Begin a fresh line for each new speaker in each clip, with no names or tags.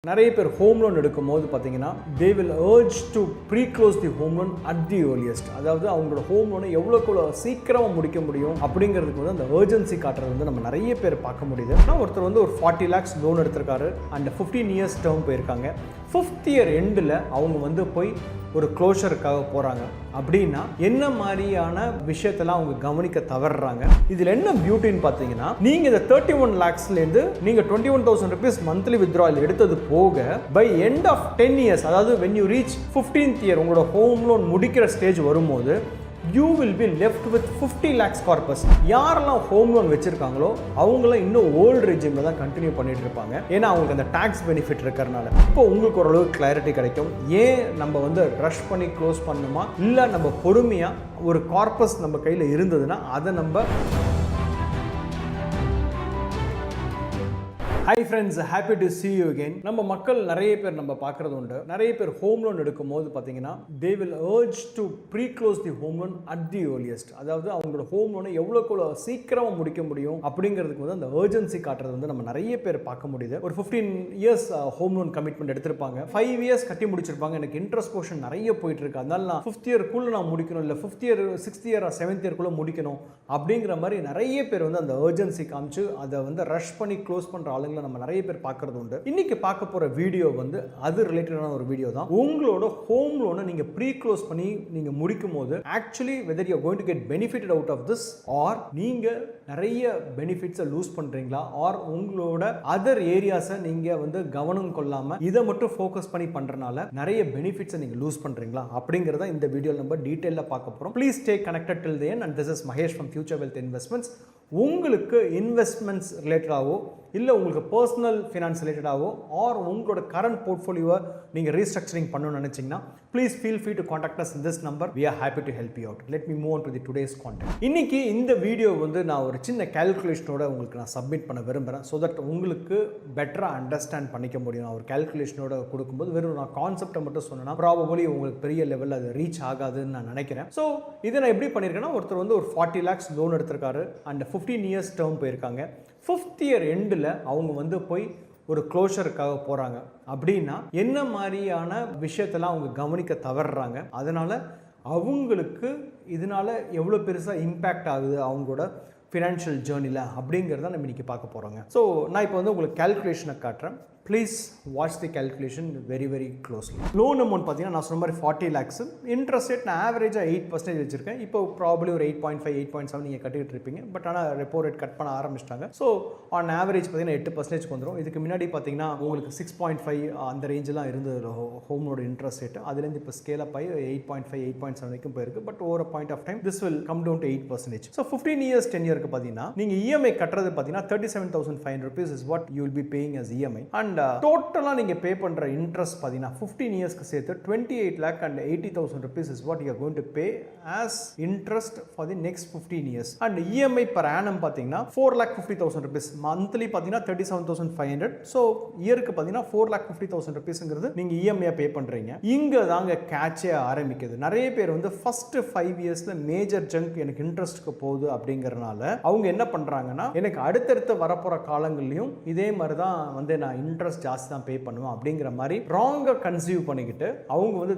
நிறைய பேர் home loan எடுக்கும்போது பார்த்தீங்கன்னா they will urge to pre close the home loan at the earliest. அதாவது அவங்களோட ஹோம் லோனை எவ்வளோக்குள்ள சீக்கிரமாக முடிக்க முடியும் அப்படிங்கிறதுக்கு வந்து அந்த அர்ஜென்சி காட்டுறது வந்து நம்ம நிறைய பேர் பார்க்க முடியுது. ஆனால் ஒருத்தர் வந்து ஒரு 40 lakhs லோன் எடுத்திருக்காரு அண்ட் 15 years டேர்ம் போயிருக்காங்க. 5th year எண்டில் அவங்க வந்து போய் ஒரு க்ளோஷருக்காக போகிறாங்க அப்படின்னா என்ன மாதிரியான விஷயத்தெல்லாம் அவங்க கவனிக்க தவறுறாங்க. இதில் என்ன பியூட்டின்னு பார்த்தீங்கன்னா, நீங்கள் இந்த 31 lakhsலேருந்து நீங்கள் 21,000 rupees மந்த்லி வித்ட்ராயல் எடுத்தது போக பை எண்ட் ஆஃப் 10 years, அதாவது when you reach 15th year உங்களோட ஹோம் லோன் முடிக்கிற ஸ்டேஜ் வரும்போது you will be left with 50 lakhs corpus. யாரெல்லாம் ஹோம் லோன் வச்சிருக்காங்களோ அவங்களாம் இன்னும் ஓல்டு ரெஜிமில் தான் கண்டினியூ பண்ணிட்டு இருப்பாங்க. ஏன்னா அவங்களுக்கு அந்த டாக்ஸ் பெனிஃபிட் இருக்கிறனால இப்போ உங்களுக்கு ஓரளவு கிளாரிட்டி கிடைக்கும். ஏன் நம்ம வந்து ரஷ் பண்ணி க்ளோஸ் பண்ணுமா, இல்லை நம்ம பொறுமையாக ஒரு கார்பஸ் நம்ம கையில் இருந்ததுன்னா அதை நம்ம. Hi friends, happy to see you again. நம்ம மக்கள் நிறைய பேர் நம்ம பார்க்குறது உண்டு. நிறைய பேர் ஹோம் லோன் எடுக்கும் போது பார்த்தீங்கன்னா they will urge to pre close the home loan at the earliest. அதாவது அவங்களோட ஹோம் லோனை எவ்வளோக்குள்ள சீக்கிரமாக முடிக்க முடியும் அப்படிங்கிறதுக்கு வந்து அந்த அர்ஜென்சி காட்டுறது வந்து நம்ம நிறைய பேர் பார்க்க முடியுது. ஒரு 15 years ஹோம் லோன் கமிட்மெண்ட் எடுத்திருப்பாங்க, 5 years கட்டி முடிச்சிருப்பாங்க. எனக்கு இன்ட்ரெஸ்ட் போர்ஷன் நிறைய போயிட்டு இருக்கு, அதனால நான் 5th year நான் முடிக்கணும், இல்லை 5th year 6th year 7th year முடிக்கணும் அப்படிங்கிற மாதிரி நிறைய பேர் வந்து அந்த அர்ஜென்சி காமிச்சு அதை வந்து ரஷ் பண்ணி க்ளோஸ் பண்ணுற ஆளுங்க நம்ம நிறைய பேர் பார்க்கறது உண்டு. இன்னைக்கு பார்க்க போற வீடியோ வந்து அது ரிலேட்டடான ஒரு வீடியோ தான். உங்களோட ஹோம் லோனை நீங்க ப்ரீ க்ளோஸ் பண்ணி நீங்க முடிக்கும் போது actually whether you are going to get benefited out of this or நீங்க நிறைய பெனிஃபிட்ஸை லூஸ் பண்றீங்களா, ஆர் உங்களோட அதர் ஏரியாஸை நீங்க வந்து கவனம் கொள்ளாம இதை மட்டும் ஃபோக்கஸ் பண்ணி பண்றனால நிறைய பெனிஃபிட்ஸை நீங்க லூஸ் பண்றீங்களா அப்படிங்கறத இந்த வீடியோல நம்ம டீடைலா பார்க்க போறோம். Please stay connected till the end and this is Mahesh from Future Wealth Investments. உங்களுக்கு இன்வெஸ்ட்மெண்ட்ஸ் ரிலேட்டடாகவோ இல்லை உங்களுக்கு பர்சனல் ஃபினான்ஸ் ரிலேட்டடாகவோ ஆர் உங்களோட கரண்ட் போர்ட்ஃபோலியோவை நீங்கள் ரீஸ்ட்ரக்சரிங் பண்ணணும்னு நினச்சிங்கன்னா please feel free to contact us in this number. We are happy to help you out. Let me move on to the today's content. இன்னைக்கு இந்த வீடியோ வந்து நான் ஒரு சின்ன கேல்குலேஷனோட உங்களுக்கு நான் சப்மிட் பண்ண விரும்புகிறேன். ஸோ தட் உங்களுக்கு பெட்டராக அண்டர்ஸ்டாண்ட் பண்ணிக்க முடியும். நான் ஒரு கேல்குலேஷனோட கொடுக்கும்போது வெறும் நான் கான்செப்டை மட்டும் சொன்னேன்னா ப்ராபபிலி உங்களுக்கு பெரிய லெவலில் அது ரீச் ஆகாதுன்னு நான் நினைக்கிறேன். ஸோ இதை நான் எப்படி பண்ணியிருக்கேன்னா, ஒருத்தர் வந்து ஒரு 40 lakhs லோன் எடுத்திருக்காரு அண்ட் 15 years டேர்ம் போயிருக்காங்க. 5th year எண்டில் அவங்க வந்து போய் ஒரு க்ளோஷருக்காக போகிறாங்க அப்படின்னா என்ன மாதிரியான விஷயத்தெல்லாம் அவங்க கவனிக்க தவறுறாங்க, அதனால் அவங்களுக்கு இதனால எவ்வளோ பெருசாக இம்பேக்ட் ஆகுது அவங்களோட ஃபினான்ஷியல் ஜேர்னியில் அப்படிங்கிறத நம்ம இன்றைக்கி பார்க்க போகிறோங்க. ஸோ நான் இப்போ வந்து உங்களுக்கு கேல்குலேஷனை காட்டுறேன். Please watch the calculation very very closely. Loan amount பார்த்தீங்கன்னா நான் சொன்ன மாதிரி 40 lakhs. இன்ட்ரெஸ்ட் ரேட் நான் ஆவரேஜாக 8% வச்சிருக்கேன். இப்போ ப்ராபப்ளி ஒரு 8.5 8.7 நீங்கள் கட்டிகிட்டு இருப்பீங்க. பட் ஆனால் ரெப்போ ரேட் கட் பண்ண ஆரம்பிச்சிட்டாங்க. ஸோ ஆன் ஆவரேஜ் பார்த்தீங்கன்னா 8% வந்துடும். இதுக்கு முன்னாடி பார்த்தீங்கன்னா உங்களுக்கு 6.5 அந்த ரேஞ்செலாம் இருந்தது ஹோமோட இன்ட்ரெஸ்ட் ரேட். அதுலேருந்து இப்போ ஸ்கேல் அப் ஆகி 8.5 8.7 வரைக்கும் போயிருக்கு. But over point of time this will come down to 8%. So 15 years 10 year பார்த்தீங்கன்னா நீங்கள் இஎம்ஐ கட்டுறது பார்த்தீங்கன்னா 37,500 rupees is what you will be paying as EMI. And டோட்டலாக நீங்கள் பே பண்ணுற இன்ட்ரெஸ்ட் பார்த்தீங்கன்னா 15 yearsக்கு சேர்த்து 28 lakh and 80,000 rupees is what you are going to pay as interest for the next 15 years. And EMI per annum பார்த்தீங்கன்னா 4,50,000 rupees. Monthly பார்த்தீங்கன்னா 37,500. So இயருக்கு பார்த்தீங்கன்னா 4,50,000 rupeesங்கிறது நீங்கள் இஎம்ஐ பே பண்ணுறீங்க. இங்கே தாங்க கேட்சே ஆரம்பிக்குது. நிறைய பேர் வந்து ஃபர்ஸ்ட் 5 yearsல மேஜர் ஜங்க் எனக்கு இன்ட்ரெஸ்ட்க்கு போகுது அப்படிங்கிறனால அவங்க என்ன பண்ணுறாங்கன்னா, எனக்கு அடுத்தடுத்து வரப்போகிற காலங்கள்லையும் இதே மாதிரி தான் வந்து நான் இன்ட்ரெஸ்ட் ஜாஸ்தி தான் பே பண்ணுவோம் அப்படிங்கிற மாதிரி ராங்கா கன்சீவ் பண்ணிக்கிட்டு அவங்க வந்து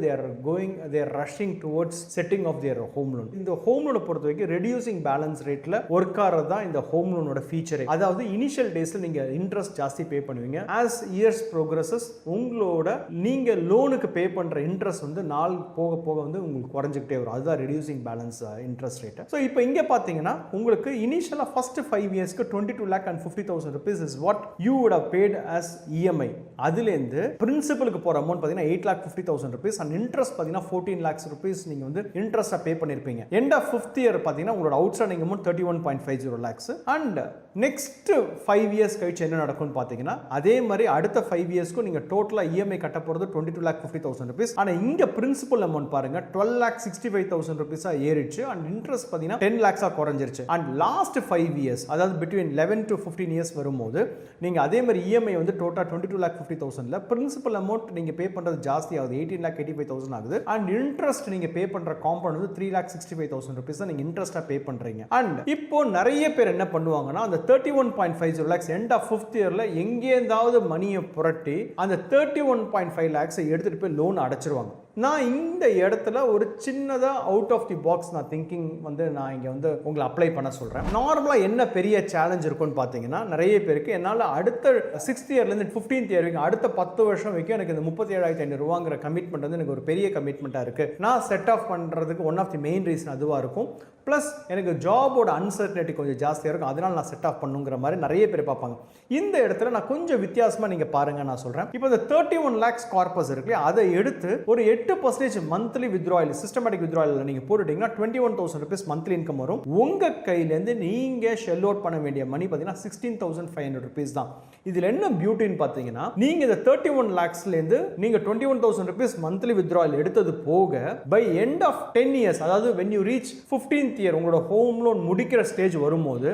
they are rushing towards setting of their home loan. இந்த ஹோம் லோனை பொறுத்த வரைக்கும் ரெடியூசிங் பேலன்ஸ் ரேட்ல ஒர்க் ஆகிறது தான் இந்த ஹோம் லோனோட ஃபீச்சர். அதாவது இனிஷியல் டேஸ்ல நீங்க இன்ட்ரெஸ்ட் ஜாஸ்தி பே பண்ணுவீங்க. as years progresses உங்களோட நீங்க லோனுக்கு பே பண்ற இன்ட்ரெஸ்ட் வந்து நாள் போக போக வந்து உங்களுக்கு குறைஞ்சிக்கிட்டே வரும். அதுதான் reducing balance interest rate. So இப்போ இங்க பாத்தீங்கன்னா உங்களுக்கு இனிஷியலா first 5 yearsக்கு 22 lakh and 50,000 rupees is what you would have paid as EMI. அதுலேருந்து பிரின்சிபலுக்கு போகிற அமௌண்ட் பார்த்தீங்கன்னா 8,50,000 rupees அண்ட் இன்ட்ரெஸ்ட் பார்த்தீங்கன்னா 14 lakhs rupees நீங்கள் வந்து இன்ட்ரெஸ்ட்டாக பே பண்ணியிருப்பீங்க. எண்ட் ஆஃப் 5th year பார்த்தீங்கன்னா உங்களோட outstanding amount 31.50 lakhs. And next 5 years கழிச்சு என்ன நடக்கும்னு பார்த்தீங்கன்னா அதே மாதிரி அடுத்த 5 yearsக்கும் நீங்கள் டோட்டலாக இஎம்ஐ கட்ட போகிறது 22,50,000 rupees. ஆனால் இங்கே பிரின்சிபல் அமௌண்ட் பாருங்க 12,65,000 rupees ஏறிடுச்சு அண்ட் இன்ட்ரெஸ்ட் பார்த்தீங்கன்னா 10 lakhs குறைஞ்சிருச்சு. அண்ட் லாஸ்ட் 5 years அதாவது பிட்வீன் 11 to 15 years வரும்போது நீங்கள் அதே மாதிரி இஎம்ஐ வந்து டோட்டல் போட்டால் 22,50,000 பிரின்சிபல் அமௌண்ட் நீங்கள் பே பண்ணுறது ஜாஸ்தி ஆகுது, 18,85,000 ஆகுது. அண்ட் இன்ட்ரெஸ்ட் நீங்கள் பே பண்ணுற காம்பவுண்ட் வந்து 3,65,000 rupees தான் நீங்கள் இன்ட்ரெஸ்ட்டாக பே பண்ணுறீங்க. அண்ட் இப்போ நிறைய பேர் என்ன பண்ணுவாங்கன்னா அந்த 31.50 lakhs எண்ட் ஆஃப் 5th இயரில் எங்கேயாவது மணியை புரட்டி அந்த 31.5 lakhs எடுத்துகிட்டு போய் லோன் அடைச்சிருவாங்க. நான் இந்த இடத்துல ஒரு சின்னதாக அவுட் ஆஃப் தி பாக்ஸ் நான் திங்கிங் வந்து நான் இங்கே வந்து உங்களை அப்ளை பண்ண சொல்கிறேன். நார்மலாக என்ன பெரிய சேலஞ்ச் இருக்குன்னு பார்த்தீங்கன்னா நிறைய பேருக்கு என்னால் அடுத்த 6th இயர்லேருந்து 15th இயர் வரைக்கும் அடுத்த 10 வருஷம் வரைக்கும் எனக்கு இந்த 37,500 ரூபாங்கிற கமிட்மெண்ட் வந்து எனக்கு ஒரு பெரிய கமிட்மெண்ட்டாக இருக்குது. நான் செட் ஆஃப் பண்ணுறதுக்கு one of the main reason அதுவாக இருக்கும். ப்ளஸ் எனக்கு ஜாபோட அன்சர்டனிட்டி கொஞ்சம் ஜாஸ்தியாக இருக்கும், அதனால் நான் செட் ஆஃப் பண்ணுங்கிற மாதிரி நிறைய பேர் பார்ப்பாங்க. இந்த இடத்துல நான் கொஞ்சம் வித்தியாசமாக நீங்கள் பாருங்கள் நான் சொல்கிறேன். இப்போ இந்த 31 lakhs கார்பஸ் இருக்கு, அதை எடுத்து ஒரு 8% மந்த்லி வித்ட்ராயல் சிஸ்டமேட்டிக் வித்ட்ராயல் நீங்கள் போட்டுட்டீங்கன்னா 21,000 rupees மந்த்லி இன்கம் வரும். உங்கள் கையிலேருந்து நீங்கள் ஷெல் அவுட் பண்ண வேண்டிய மணி பார்த்தீங்கன்னா 16,500 rupees தான். இதில் என்ன பியூட்டின்னு பார்த்தீங்கன்னா நீங்கள் இந்த 31 lakhsலேருந்து நீங்கள் 21,000 rupees மந்த்லி வித்ட்ராயல் எடுத்தது போக பை எண்ட் ஆஃப் 10 years, அதாவது when you reach 15th year உங்களோட ஹோம் லோன் முடிக்கிற ஸ்டேஜ் வரும்போது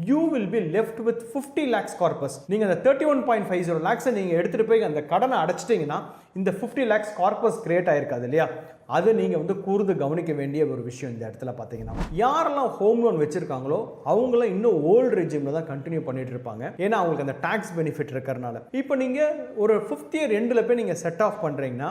you will be left with 50 lakhs corpus. நீங்க அந்த 31.50 lakhs நீங்க எடுத்துட்டு போய் அந்த கடனை அடைச்சிட்டீங்கன்னா இந்த 50 lakhs corpus கிரியேட் ஆயிருக்காது இல்லையா? அது நீங்க வந்து கூர்ந்து கவனிக்க வேண்டிய ஒரு விஷயம் இந்த இடத்துல பார்த்தீங்கன்னா. யாரெல்லாம் ஹோம் லோன் வச்சிருக்காங்களோ அவங்களாம் இன்னும் ஓல்டு ரெஜிம்ல தான் கண்டினியூ பண்ணிட்டு இருப்பாங்க, ஏன்னா அவங்களுக்கு அந்த டாக்ஸ் பெனிஃபிட் இருக்கிறதுனால. இப்போ நீங்க ஒரு 5th year எண்டில் போய் நீங்க செட் ஆஃப் பண்றீங்கன்னா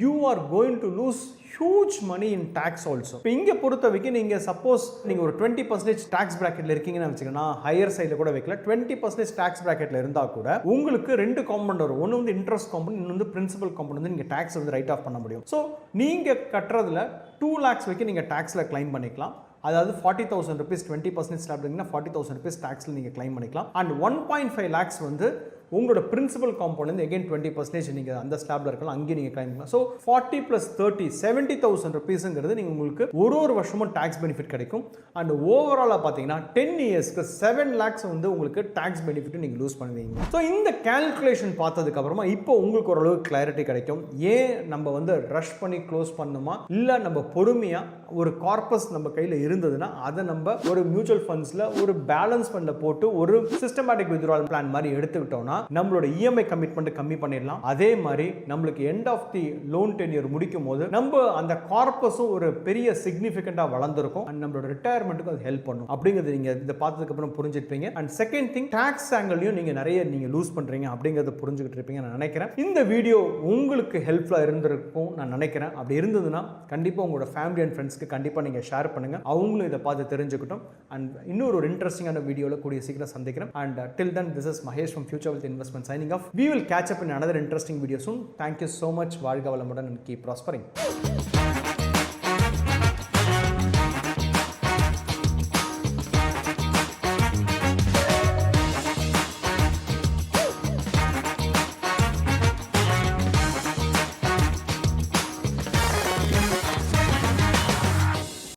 you are going to lose huge money in tax also. இப்போ இங்கே பொறுத்த வரைக்கும் நீங்கள் சப்போஸ் நீங்கள் ஒரு 20% டாக்ஸ் பிராக்கெட்டில் இருக்கீங்கன்னு வச்சுக்கோங்க, ஹையர் சைடில் கூட வைக்கல, 20% டாக்ஸ் பிராக்கெட்டில் இருந்தால் கூட உங்களுக்கு 2 காம்பவுண்ட் வரும். ஒன்று வந்து இன்ட்ரெஸ்ட் காம்பவுண்ட், இன்னொன்று வந்து பிரின்சிபல் காம்பவுண்ட் வந்து நீங்கள் டாக்ஸ் வந்து ரைட் ஆஃப் பண்ண முடியும். ஸோ நீங்கள் கட்டுறதுல 2 lakhs வரைக்கும் நீங்கள் டாக்ஸில் கிளைம் பண்ணிக்கலாம். அதாவது 40,000 rupees 20% ஸ்லாப் இருந்தீங்கன்னா 40,000 rupees டாக்ஸில் நீங்கள் கிளைம் பண்ணிக்கலாம். அண்ட் 1.5 lakhs வந்து உங்களோட பிரின்சிபல் காம்பவுண்ட் எகைன் 20% நீங்கள் அந்த ஸ்லாப்ல இருக்கலாம், அங்கேயும் நீங்கள் கிளைம் பண்ணலாம். ஸோ 40 + 30 70,000 rupeesங்கிறது நீங்கள் உங்களுக்கு ஒரு வருஷமும் டாக்ஸ் பெனிஃபிட் கிடைக்கும். அண்ட் ஓவராலாக பார்த்தீங்கன்னா 10 yearsக்கு 7 lakhs வந்து உங்களுக்கு டாக்ஸ் பெனிஃபிட் நீங்கள் லூஸ் பண்ணுவீங்க. ஸோ இந்த கேல்குலேஷன் பார்த்ததுக்கு அப்புறமா இப்போ உங்களுக்கு ஓரளவுக்கு கிளாரிட்டி கிடைக்கும். ஏன் நம்ம வந்து ரஷ் பண்ணி க்ளோஸ் பண்ணுமா, இல்லை நம்ம பொறுமையாக ஒரு கார்பஸ் நம்ம கையில் இருந்ததுன்னா அதை நம்ம ஒரு மியூச்சுவல் ஃபண்ட்ஸில் ஒரு பேலன்ஸ் ஃபண்டில் போட்டு ஒரு சிஸ்டமேட்டிக் வித்ட்ராயல் பிளான் மாதிரி எடுத்துக்கிட்டோம்னா நம்மளோட இஎம்ஐ கமிட்மெண்ட் கம்மி பண்ணிடலாம். அதே மாதிரி நம்மளுக்கு end of the loan tenure முடிக்கும் போது நம்ம அந்த கார்பஸும் ஒரு பெரிய சிக்னிஃபிகண்டா வளர்ந்துருக்கும். அண்ட் நம்மளோட ரிட்டையர்மெண்ட்டுக்கு அது ஹெல்ப் பண்ணும் அப்படிங்கிறது நீங்க இதை பார்த்ததுக்கு அப்புறம் புரிஞ்சிருப்பீங்க. அண்ட் செகண்ட் திங், டாக்ஸ் ஆங்கிளையும் நீங்க நிறைய நீங்க லூஸ் பண்றீங்க அப்படிங்கறத புரிஞ்சுக்கிட்டு இருப்பீங்க நான் நினைக்கிறேன். இந்த வீடியோ உங்களுக்கு ஹெல்ப்ஃபுல்லா இருந்திருக்கும் நான் நினைக்கிறேன். அப்படி இருந்ததுன்னா கண்டிப்பா உங்களோட ஃபேமிலி அண்ட் ஃப்ரெண்ட்ஸ்க்கு கண்டிப்பா நீங்க ஷேர் பண்ணுங்க, அவங்களும் இதை பார்த்து தெரிஞ்சுக்கிட்டோம். அண்ட் இன்னொரு இன்ட்ரெஸ்டிங்கான வீடியோல கூடிய சீக்கிரம் சந்திக்கிறேன். And till then, this is Mahesh from Future Wealth Investment signing off. We will catch up in another interesting video soon. Thank you so much. வாழ்க வளமுடன் and keep prospering.